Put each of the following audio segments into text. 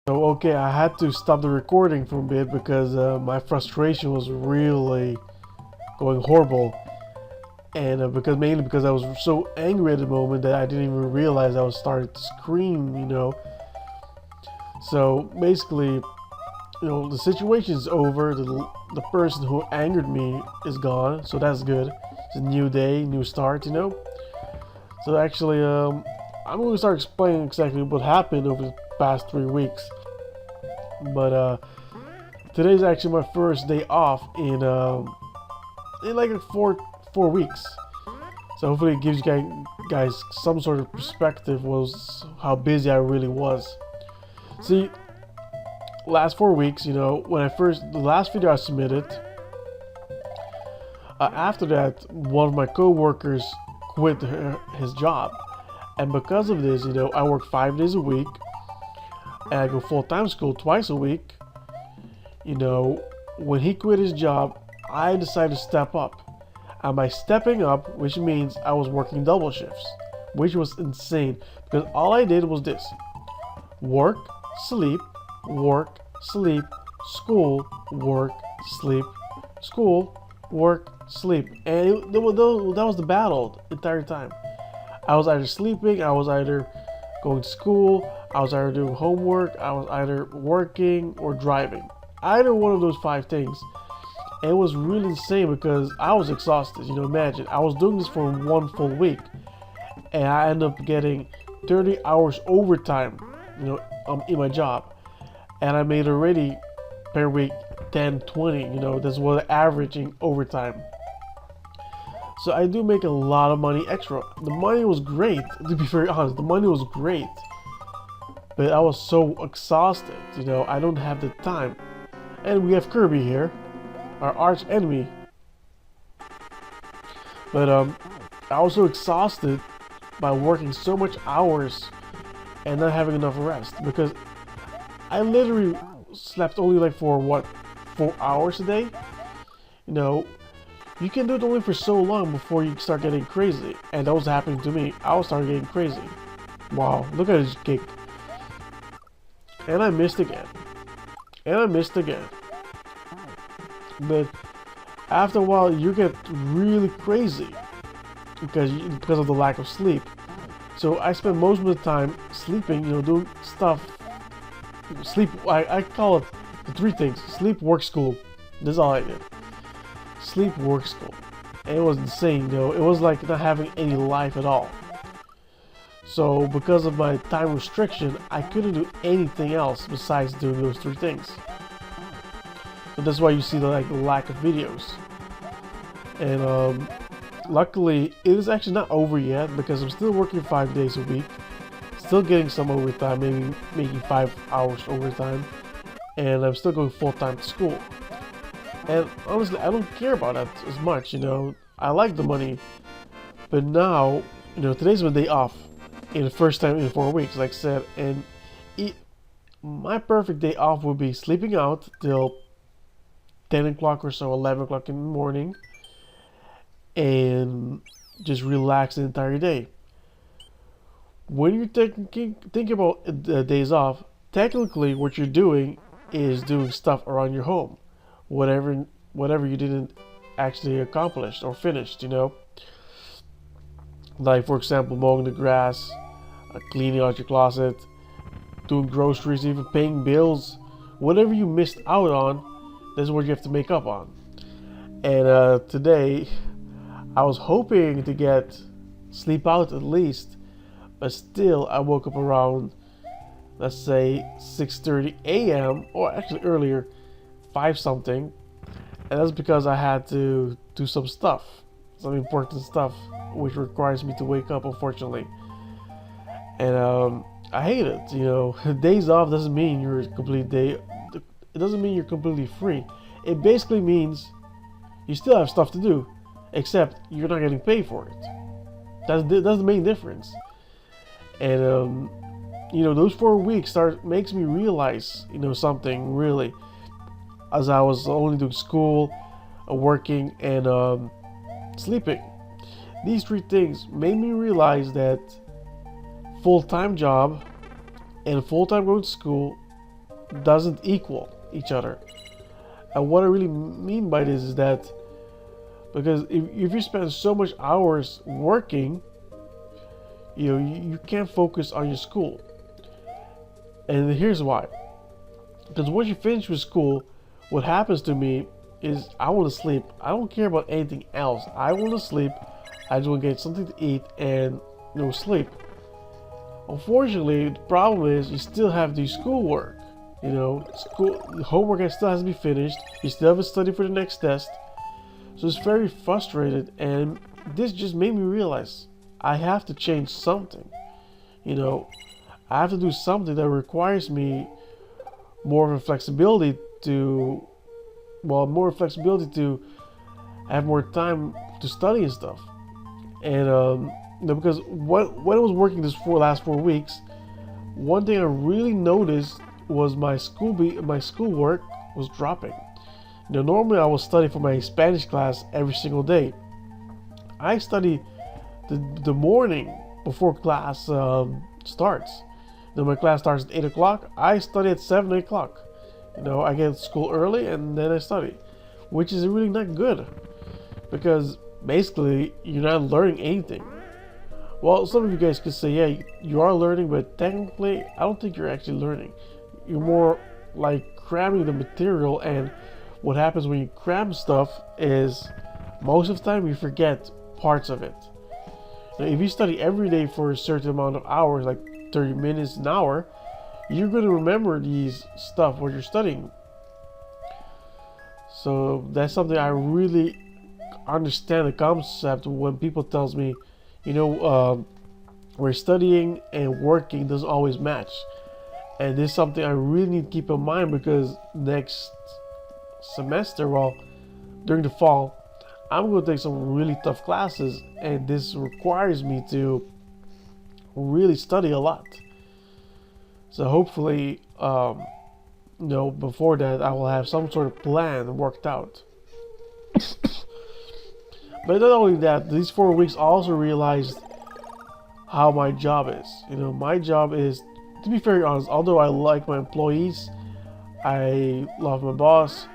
So okay, I had to stop the recording for a bit because my frustration was really going horrible, and mainly because I was so angry at the moment that I didn't even realize I was starting to scream. So basically, the situation is over. The person who angered me is gone, so that's good. It's a new day, new start. So actually, I'm going to start explaining exactly what happened over the past 3 weeks. But today's actually my first day off in like 4 weeks. So hopefully it gives you guys some sort of perspective was how busy I really was. See, last 4 weeks, when the last video I submitted, after that, one of my co-workers quit his job, and because of this, I work 5 days a week, and I go full-time school twice a week. When he quit his job, I decided to step up. And by stepping up, which means I was working double shifts, which was insane because all I did was this: work, sleep, school, work, sleep, school, work, sleep. And that was the battle the entire time. I was either sleeping, I was either going to school, I was either doing homework, I was either working or driving. Either one of those 5 things. It was really insane because I was exhausted. Imagine, I was doing this for 1 full week, and I ended up getting 30 hours overtime, in my job. And I made already per week 10, 20, that's what I'm averaging overtime. So I do make a lot of money extra. The money was great, to be very honest, the money was great. But I was so exhausted, I don't have the time. And we have Kirby here, our arch enemy. But I was so exhausted by working so much hours and not having enough rest, because I literally slept only like for 4 hours a day. You can do it only for so long before you start getting crazy, and that was happening to me. I was starting getting crazy. Wow, look at this kick. And I missed again. And I missed again. But after a while, you get really crazy because of the lack of sleep. So I spend most of the time sleeping, doing stuff. Sleep. I call it the 3 things: sleep, work, school. That's all I did. Sleep, work, school. And it was insane. It was like not having any life at all. So because of my time restriction, I couldn't do anything else besides doing those 3 things. So that's why you see the lack of videos. And luckily, it is actually not over yet because I'm still working 5 days a week, still getting some overtime, maybe making 5 hours overtime, and I'm still going full-time to school. And honestly, I don't care about that as much. I like the money, but now, today's my day off, in the first time in 4 weeks, like I said, and my perfect day off would be sleeping out till 10 o'clock or so, 11 o'clock in the morning, and just relax the entire day. When you're thinking about the days off, technically what you're doing is doing stuff around your home, whatever you didn't actually accomplish or finished, like for example mowing the grass, cleaning out your closet, doing groceries, even paying bills. Whatever you missed out on, that's what you have to make up on. And today I was hoping to get sleep out at least, but still I woke up around, let's say 6:30 a.m. or actually earlier, 5 something, and that's because I had to do some important stuff which requires me to wake up, unfortunately. And I hate it. Days off doesn't mean you're it doesn't mean you're completely free. It basically means you still have stuff to do, except you're not getting paid for it. That's the main difference. And those 4 weeks makes me realize something really, as I was only doing school, working, and sleeping. These 3 things made me realize that full-time job and full-time going to school doesn't equal each other. And what I really mean by this is that because if you spend so much hours working, you can't focus on your school. And here's why. Because once you finish with school, what happens to me is I want to sleep. I don't care about anything else. I want to sleep. I just want to get something to eat and sleep. Unfortunately, the problem is you still have to do schoolwork. School homework still has to be finished. You still have to study for the next test. So it's very frustrated, and this just made me realize I have to change something. I have to do something that requires me more of a flexibility to have more time to study and stuff. And because when I was working this last 4 weeks, one thing I really noticed was my schoolwork was dropping. Normally I will study for my Spanish class every single day. I study the morning before class starts. My class starts at 8 o'clock. I study at 7, 8 o'clock. I get to school early and then I study, which is really not good because basically you're not learning anything. Well, some of you guys could say, yeah, you are learning, but technically I don't think you're actually learning. You're more like cramming the material, and what happens when you cram stuff is most of the time you forget parts of it. Now, if you study every day for a certain amount of hours, like 30 minutes, an hour, you're going to remember these stuff what you're studying. So that's something I really understand the concept when people tells me, where studying and working doesn't always match. And this is something I really need to keep in mind because next semester, during the fall, I'm going to take some really tough classes, and this requires me to really study a lot. So hopefully, before that, I will have some sort of plan worked out. But not only that, these 4 weeks I also realized how my job is. My job is, to be very honest, although I like my employees, I love my boss,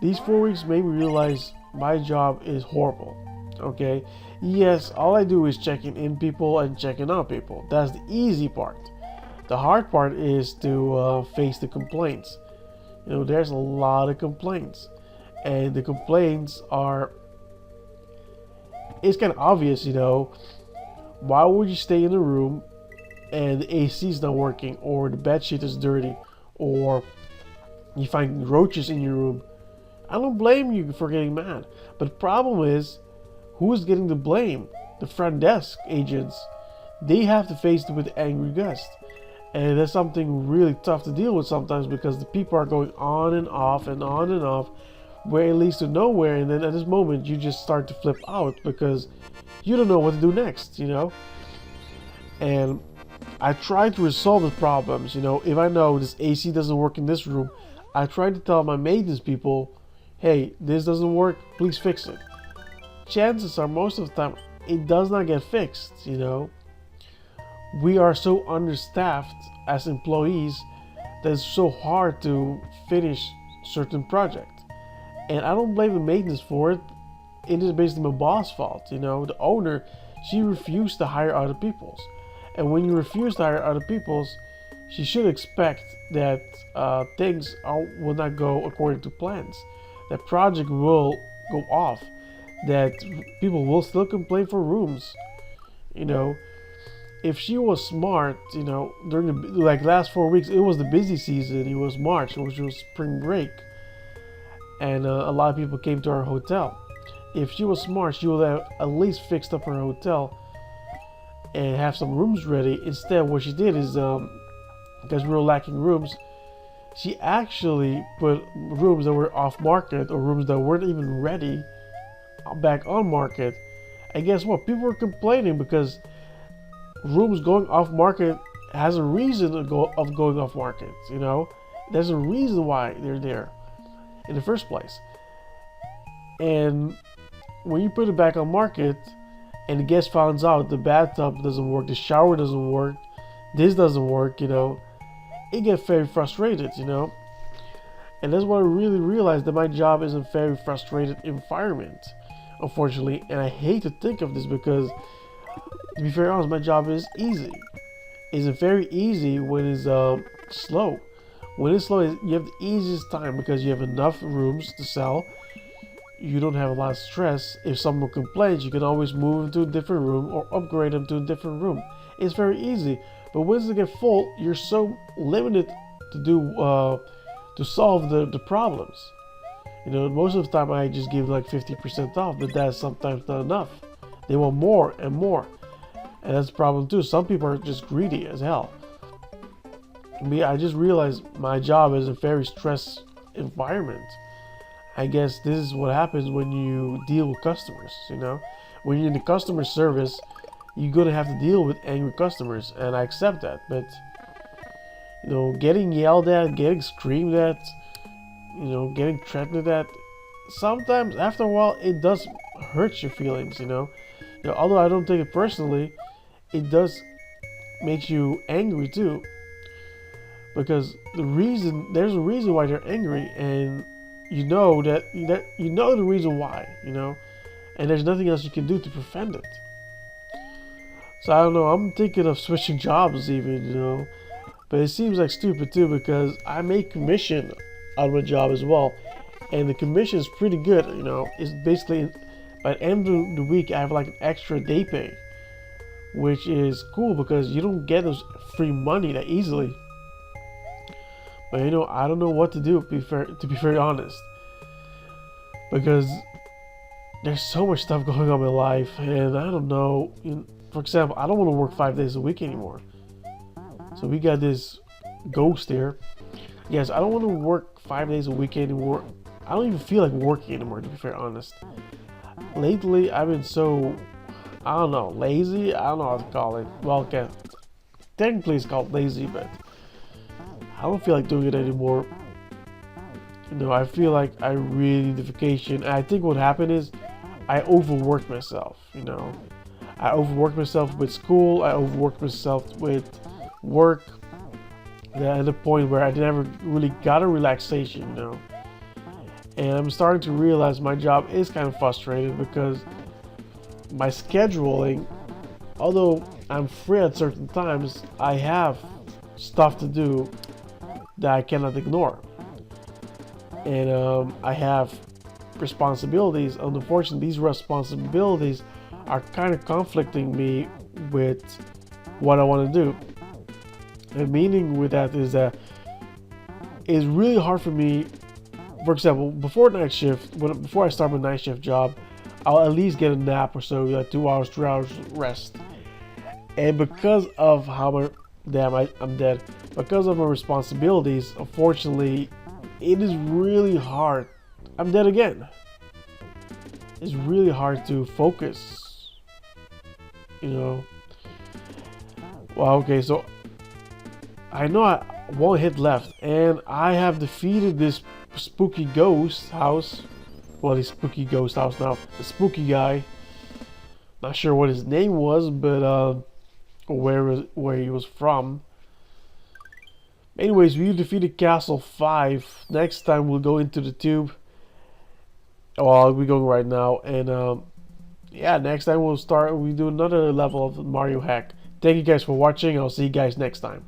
these 4 weeks made me realize my job is horrible. Okay? Yes, all I do is checking in people and checking out people. That's the easy part. The hard part is to face the complaints. There's a lot of complaints. And the complaints are, it's kind of obvious, why would you stay in a room and the AC is not working, or the bed sheet is dirty, or you find roaches in your room? I don't blame you for getting mad, but the problem is, who's getting the blame? The front desk agents. They have to face it with angry gust, and that's something really tough to deal with sometimes because the people are going on and off and on and off, where it leads to nowhere, and then at this moment you just start to flip out because you don't know what to do next. And I try to resolve the problems. If I know this AC doesn't work in this room, I try to tell my maintenance people, hey, this doesn't work, please fix it. Chances are most of the time it does not get fixed. We are so understaffed as employees that it's so hard to finish certain project. And I don't blame the maintenance for it. It is basically my boss' fault. The owner, she refused to hire other peoples. And when you refuse to hire other peoples, she should expect that things will not go according to plans. That project will go off. That people will still complain for rooms. If she was smart, during the last 4 weeks, it was the busy season. It was March, which was spring break. And a lot of people came to our hotel. If she was smart, she would have at least fixed up her hotel and have some rooms ready. Instead, what she did is, because we were lacking rooms, she actually put rooms that were off market or rooms that weren't even ready back on market. And guess what? People were complaining because rooms going off market has a reason of going off market. There's a reason why they're there in the first place. And when you put it back on market and the guest finds out the bathtub doesn't work, the shower doesn't work, this doesn't work, it gets very frustrated, you know. And that's what I really realized, that my job is a very frustrated environment, unfortunately. And I hate to think of this because, to be very honest, my job is easy. It's very easy when it's slow. When it's slow, you have the easiest time because you have enough rooms to sell. You don't have a lot of stress. If someone complains, you can always move them to a different room or upgrade them to a different room. It's very easy. But once they get full, you're so limited to do to solve the problems. You know, most of the time I just give like 50% off, but that's sometimes not enough. They want more and more. And that's the problem too. Some people are just greedy as hell. Me, I just realized my job is a very stressed environment. I guess this is what happens when you deal with customers, you know? When you're in the customer service, you're gonna have to deal with angry customers, and I accept that. But, you know, getting yelled at, getting screamed at, you know, getting threatened at, sometimes after a while it does hurt your feelings, you know? You know, although I don't take it personally, it does make you angry too. Because there's a reason why they're angry, and you know the reason why, you know, and there's nothing else you can do to prevent it. So I don't know, I'm thinking of switching jobs even, you know, but it seems like stupid too because I make commission out of my job as well, and the commission is pretty good, you know. It's basically, by the end of the week I have like an extra day pay, which is cool because you don't get those free money that easily. But you know, I don't know what to do, to be very honest, because there's so much stuff going on in my life, and I don't know. You know, for example, I don't want to work 5 days a week anymore. So we got this ghost here. Yes, I don't want to work 5 days a week anymore. I don't even feel like working anymore, to be very honest. Lately, I've been so, I don't know, lazy. I don't know how to call it. Well, okay, technically it's called lazy, but I don't feel like doing it anymore. You know, I feel like I really need a vacation. And I think what happened is I overworked myself, you know. I overworked myself with school. I overworked myself with work. At the point where I never really got a relaxation, you know. And I'm starting to realize my job is kind of frustrating because my scheduling, although I'm free at certain times, I have stuff to do that I cannot ignore, and I have responsibilities. And unfortunately, these responsibilities are kind of conflicting me with what I want to do. And meaning with that is that it's really hard for me. For example, before night shift, before I start my night shift job, I'll at least get a nap or so, like 2 hours, 3 hours rest. And because of how my I'm dead. Because of my responsibilities, unfortunately, it is really hard. I'm dead again. It's really hard to focus, you know. Well, okay, so I know I one hit left, and I have defeated this spooky ghost house. Well, this spooky ghost house now. The spooky guy. Not sure what his name was, but where he was from. Anyways, we defeated Castle 5. Next time we'll go into the tube. Well, we're going right now, and yeah, next time we do another level of Mario Hack. Thank you guys for watching. I'll see you guys next time.